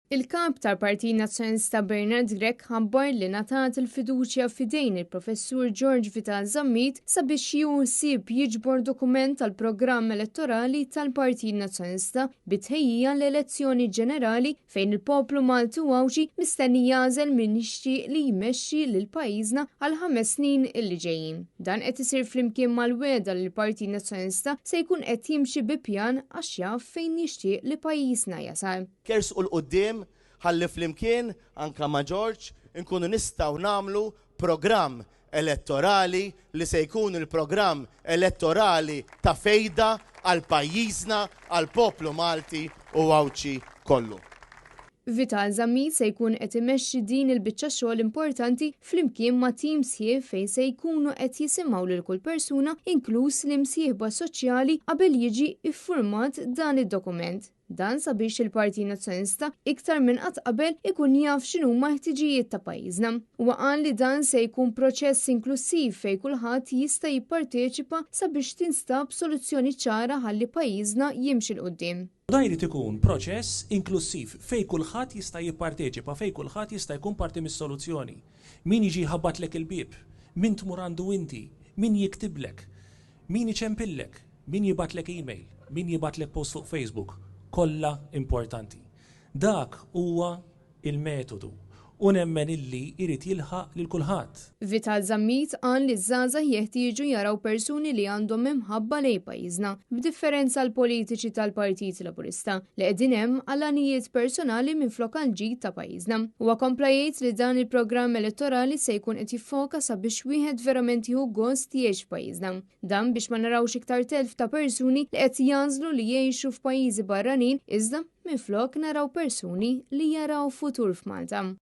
Il-kap tal-Partit Nazzjonalista Bernard Grech ħabbar li ngħatat il-fiduċja f'idejn il-Professur George Vital Żammit sabiex jieħu jiġbor dokument tal-programm elettorali tal-Partit Nazzjonalista bit-tħejjija l-elezzjoni ġenerali fejn il-poplu Malti u Awġi mistenni jażel min jixtieq li jmexxi lil pajjiżna għal 5 snin illi ġejjin. Dan qed isir flimkien mal-weda li l-Partit Nazzjonalista se jkun qed jimxi bi pjan għax jaf fejn jixtieq li pajjiżna jasal. Kers u l-qoddim ħalli flimkien anka ma' George nkunu nistgħu nagħmlu programm elettorali li se jkun il-programm elettorali ta' fejda għal pajjiżna, għal poplu Malti u Awċi kollu. Vital Żammit se jkun qed imexxi din il-biċċa xogħol importanti flimkien ma' tim sħieb fejn se jkunu qed jisimgħu lil kull persuna inkluż l-imsieħba soċjali qabel jiġi iffurmat dan id-dokument. Dan sabiex il-Partit Nazzjonalista iktar minn qatt qabel ikun jaf x'inhuma ħtiġijiet ta' pajjiżna. Huwa qal li dan se jkun proċess inklusiv fejn kulħadd jista' jipparteċipa sabiex tinstab soluzzjoni ċara ħalli pajjiżna jimxi l qudiem. Dan jrid ikun proċess inklusiv fejn kulħadd jista' jipparteċipa, fejn kulħadd jista' jkun parti mis-soluzzjoni. Min jiġi jħabbatlek il-bieb, min tmur għandu inti, min jiktiblek, min iċempillek, min jibatlek email, min jibatlek post fuq Facebook. Kollha importanti. Dak huwa il-metodu u nemmen illi jrid jilħaq lil kulħadd. Vital Żammit qal li żgħażagħ jeħtieġu jaraw persuni li għandhom imħabba lejn pajjiżna, b'differenza l politiċi tal-Partit Laburista li qegħdin hemm għal anijiet personali minflok għal ġid ta' pajjiżna. Huwa kompla jgħid li dan il-programm elettorali se jkun qed jiffoka sabiex wieħed verament jieħu gost jgħix f'pajjiżna. Dan biex ma narawx iktar telf ta' persuni li qed jażlu li jgħixu f'pajjiżi barranin iżda minflok naraw persuni li jaraw futur f'Malta.